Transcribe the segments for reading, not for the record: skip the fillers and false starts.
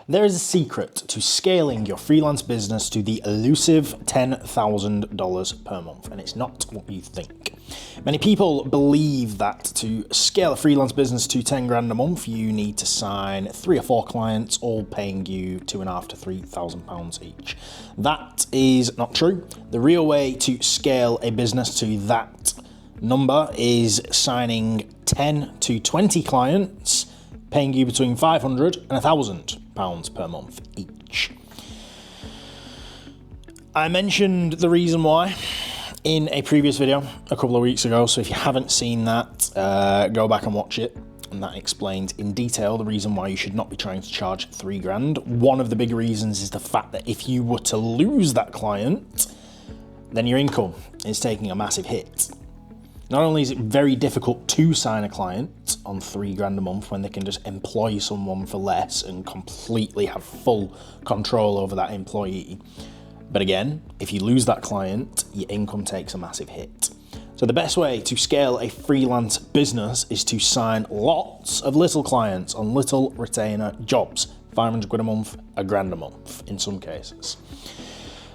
There is a secret to scaling your freelance business to the elusive $10,000 per month, and it's not what you think. Many people believe that to scale a freelance business to 10 grand a month, you need to sign 3 or 4 clients, all paying you £2,500 to £3,000 each. That is not true. The real way to scale a business to that number is signing 10 to 20 clients, paying you between £500 and £1,000 per month each. I mentioned the reason why in a previous video a couple of weeks ago, so if you haven't seen that, go back and watch it, and that explains in detail the reason why you should not be trying to charge 3 grand. One of the big reasons is the fact that if you were to lose that client, then your income is taking a massive hit. Not only is it very difficult to sign a client on 3 grand a month when they can just employ someone for less and completely have full control over that employee, but again, if you lose that client, your income takes a massive hit. So the best way to scale a freelance business is to sign lots of little clients on little retainer jobs, 500 quid a month, a grand a month in some cases.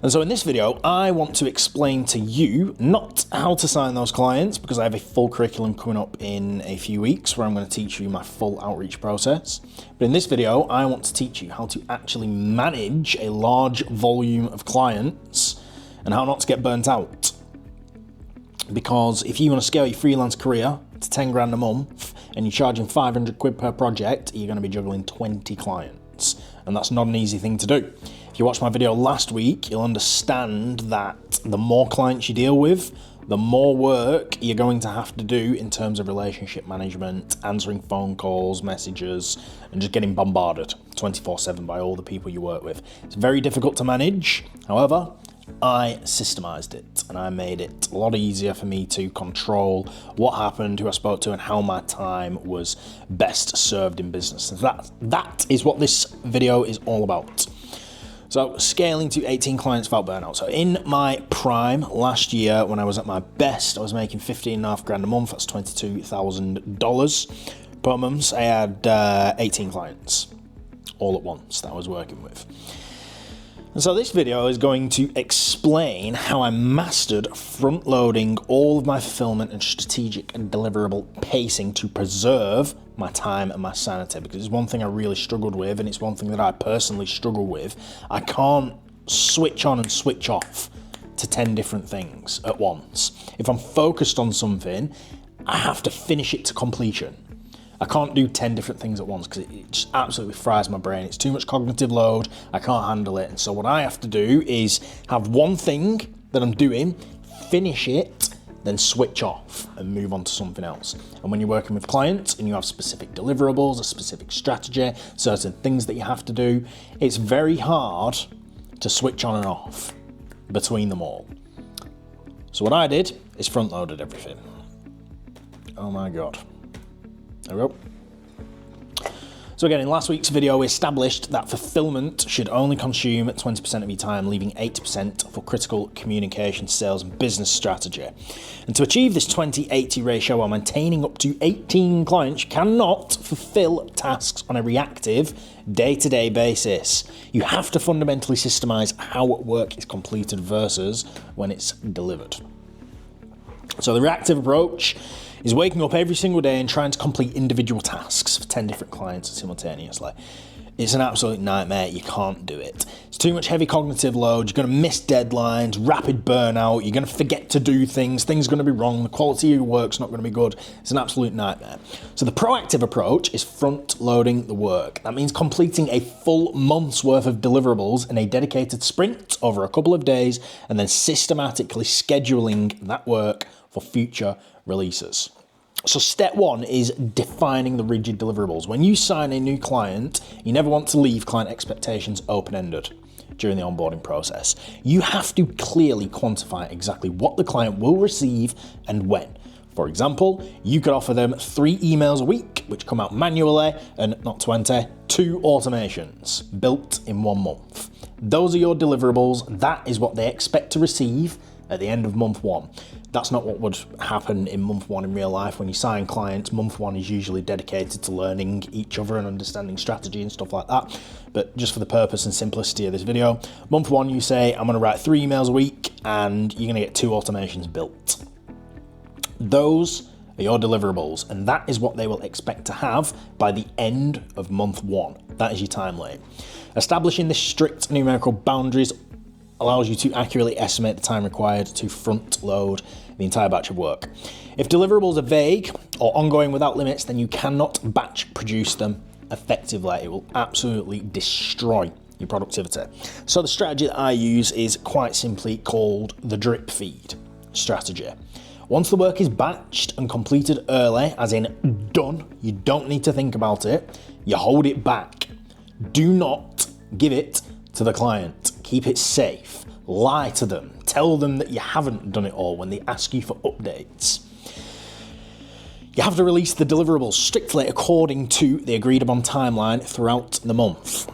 And so in this video, I want to explain to you not how to sign those clients, because I have a full curriculum coming up in a few weeks where I'm going to teach you my full outreach process. But in this video, I want to teach you how to actually manage a large volume of clients and how not to get burnt out. Because if you want to scale your freelance career to 10 grand a month and you're charging 500 quid per project, you're going to be juggling 20 clients. And that's not an easy thing to do. If you watched my video last week, you'll understand that the more clients you deal with, the more work you're going to have to do in terms of relationship management, answering phone calls, messages, and just getting bombarded 24/7 by all the people you work with. It's very difficult to manage. However, I systemized it and I made it a lot easier for me to control what happened, who I spoke to, and how my time was best served in business. That is what this video is all about. So scaling to 18 clients without burnout. So in my prime last year, when I was at my best, I was making 15.5 grand a month. That's $22,000 per month. I had 18 clients all at once that I was working with. And so this video is going to explain how I mastered front-loading all of my fulfillment and strategic and deliverable pacing to preserve my time and my sanity, because it's one thing I really struggled with, and it's one thing that I personally struggle with. I can't switch on and switch off to 10 different things at once. If I'm focused on something, I have to finish it to completion. I can't do 10 different things at once because it just absolutely fries my brain. It's too much cognitive load. I can't handle it. And so what I have to do is have one thing that I'm doing, finish it, then switch off and move on to something else. And when you're working with clients and you have specific deliverables, a specific strategy, certain things that you have to do, it's very hard to switch on and off between them all. So what I did is front-loaded everything. Oh my God. There we go. So again, in last week's video, we established that fulfillment should only consume 20% of your time, leaving 80% for critical communication, sales, and business strategy. And to achieve this 20-80 ratio while maintaining up to 18 clients, you cannot fulfill tasks on a reactive, day-to-day basis. You have to fundamentally systemize how work is completed versus when it's delivered. So the reactive approach is waking up every single day and trying to complete individual tasks for 10 different clients simultaneously. It's an absolute nightmare. You can't do it. It's too much heavy cognitive load. You're going to miss deadlines, rapid burnout. You're going to forget to do things. Things are going to be wrong. The quality of your work's not going to be good. It's an absolute nightmare. So the proactive approach is front-loading the work. That means completing a full month's worth of deliverables in a dedicated sprint over a couple of days and then systematically scheduling that work for future releases. So step 1 is defining the rigid deliverables. When you sign a new client, you never want to leave client expectations open-ended during the onboarding process. You have to clearly quantify exactly what the client will receive and when. For example, you could offer them 3 emails a week, which come out manually and not 20, 2 automations built in 1 month. Those are your deliverables. That is what they expect to receive at the end of month one. That's not what would happen in month one in real life. When you sign clients, month one is usually dedicated to learning each other and understanding strategy and stuff like that. But just for the purpose and simplicity of this video, month one, you say, I'm going to write 3 emails a week and you're going to get 2 automations built. Those are your deliverables, and that is what they will expect to have by the end of month one. That is your timeline. Establishing the strict numerical boundaries allows you to accurately estimate the time required to front load the entire batch of work. If deliverables are vague or ongoing without limits, then you cannot batch produce them effectively. It will absolutely destroy your productivity. So the strategy that I use is quite simply called the drip feed strategy. Once the work is batched and completed early, as in done, you don't need to think about it, you hold it back. Do not give it to the client. Keep it safe. Lie to them. Tell them that you haven't done it all when they ask you for updates. You have to release the deliverables strictly according to the agreed upon timeline throughout the month.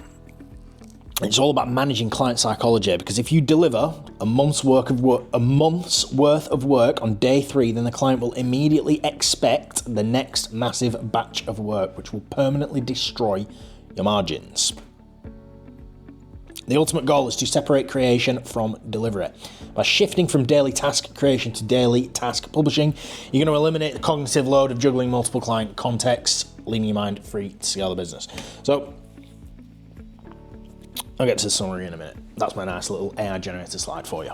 It's all about managing client psychology, because if you deliver a month's worth of work on day 3, then the client will immediately expect the next massive batch of work, which will permanently destroy your margins. The ultimate goal is to separate creation from delivery. By shifting from daily task creation to daily task publishing, you're going to eliminate the cognitive load of juggling multiple client contexts, leaving your mind free to scale the business. So, I'll get to the summary in a minute. That's my nice little AI generator slide for you.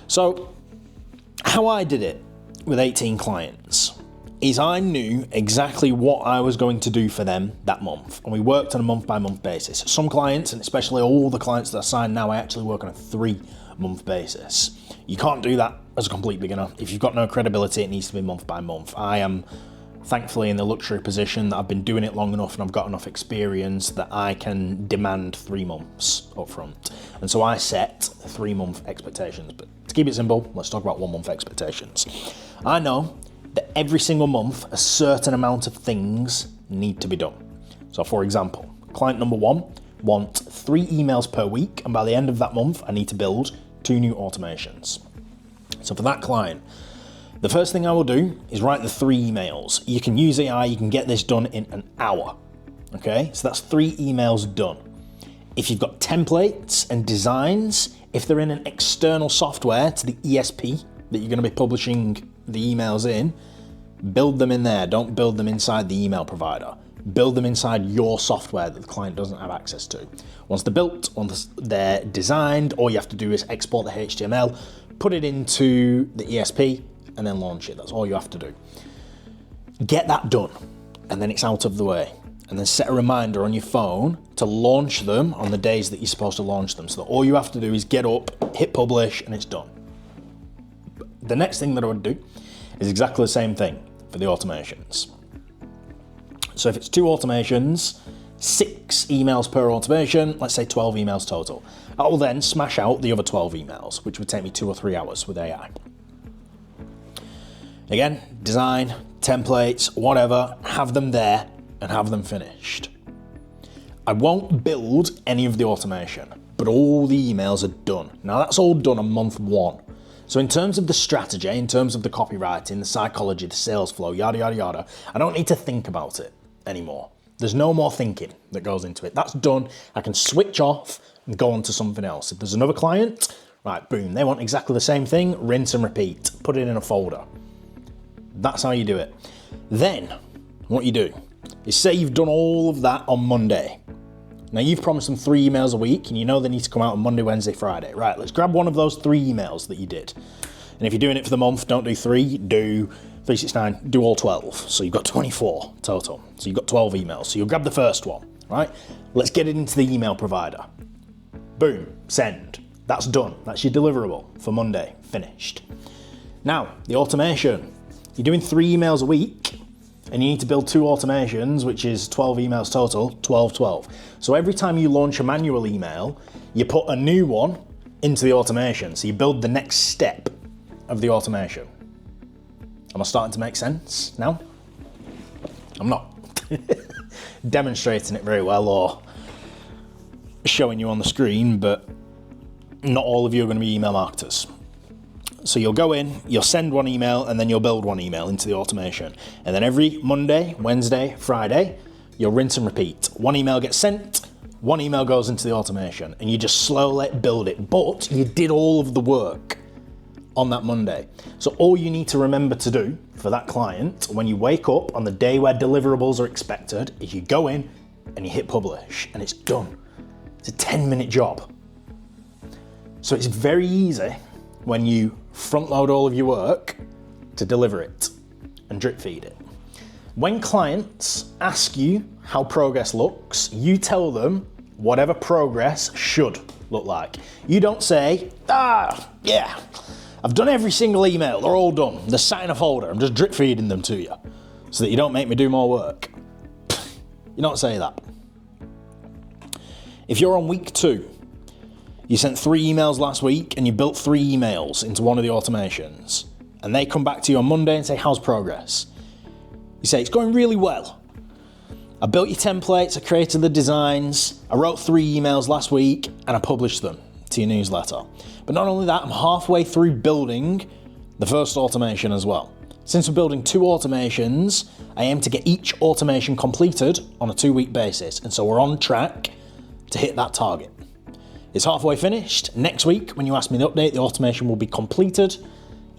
So, how I did it with 18 clients is I knew exactly what I was going to do for them that month, and we worked on a month-by-month basis. Some clients, and especially all the clients that I sign now, I actually work on a 3-month basis. You can't do that as a complete beginner. If you've got no credibility, it needs to be month-by-month. I am thankfully in the luxury position that I've been doing it long enough and I've got enough experience that I can demand 3 months up front. And so I set 3-month expectations. But to keep it simple, let's talk about 1-month expectations. I know that every single month, a certain amount of things need to be done. So for example, client number 1 wants 3 emails per week, and by the end of that month, I need to build 2 new automations. So for that client, the first thing I will do is write the 3 emails. You can use AI, you can get this done in an hour. Okay, so that's 3 emails done. If you've got templates and designs, if they're in an external software to the ESP that you're going to be publishing the emails in, build them in there. Don't build them inside the email provider. Build them inside your software that the client doesn't have access to. Once they're built, once they're designed, all you have to do is export the HTML, put it into the ESP, and then launch it. That's all you have to do. Get that done, and then it's out of the way. And then set a reminder on your phone to launch them on the days that you're supposed to launch them. So that all you have to do is get up, hit publish, and it's done. The next thing that I would do is exactly the same thing for the automations. So if it's 2 automations, 6 emails per automation, let's say 12 emails total. I will then smash out the other 12 emails, which would take me 2 or 3 hours with AI. Again, design, templates, whatever, have them there and have them finished. I won't build any of the automation, but all the emails are done. Now that's all done on month 1. So in terms of the strategy, in terms of the copywriting, the psychology, the sales flow, yada, yada, yada, I don't need to think about it anymore. There's no more thinking that goes into it. That's done. I can switch off and go on to something else. If there's another client, right, boom, they want exactly the same thing, rinse and repeat, put it in a folder. That's how you do it. Then, what you do is say you've done all of that on Monday. Now you've promised them 3 emails a week and you know they need to come out on Monday, Wednesday, Friday. Right, let's grab one of those 3 emails that you did. And if you're doing it for the month, don't do 3, do 369, do all 12. So you've got 24 total. So you've got 12 emails. So you'll grab the first one, right? Let's get it into the email provider. Boom, send. That's done. That's your deliverable for Monday, finished. Now, the automation. You're doing 3 emails a week and you need to build 2 automations, which is 12 emails total, 12, 12. So every time you launch a manual email, you put a new one into the automation. So you build the next step of the automation. Am I starting to make sense now? I'm not demonstrating it very well or showing you on the screen, but not all of you are going to be email marketers. So you'll go in, you'll send one email, and then you'll build one email into the automation. And then every Monday, Wednesday, Friday, you'll rinse and repeat. One email gets sent, one email goes into the automation, and you just slowly build it. But you did all of the work on that Monday. So all you need to remember to do for that client when you wake up on the day where deliverables are expected is you go in and you hit publish, and it's done. It's a 10-minute job. So it's very easy when you front load all of your work to deliver it and drip feed it. When clients ask you how progress looks, you tell them whatever progress should look like. You don't say, yeah, I've done every single email, they're all done, they're sat in a folder, I'm just drip feeding them to you so that you don't make me do more work. You don't say that. If you're on week 2, you sent 3 emails last week and you built 3 emails into one of the automations, and they come back to you on Monday and say, how's progress? You say, it's going really well. I built your templates, I created the designs, I wrote 3 emails last week, and I published them to your newsletter. But not only that, I'm halfway through building the first automation as well. Since we're building 2 automations, I aim to get each automation completed on a 2-week basis, and so we're on track to hit that target. It's halfway finished. Next week, when you ask me the update, the automation will be completed,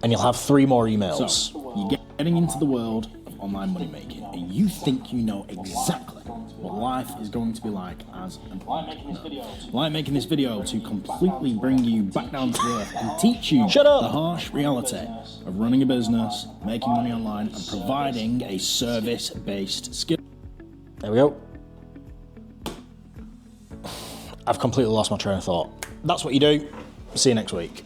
and you'll have 3 more emails. So, you're getting into the world of online money making, and you think you know exactly what life is going to be like as an entrepreneur. Well, I'm making this video to completely bring you back down to earth and teach you the harsh reality of running a business, making money online, and providing a service-based skill. There we go. I've completely lost my train of thought. That's what you do. See you next week.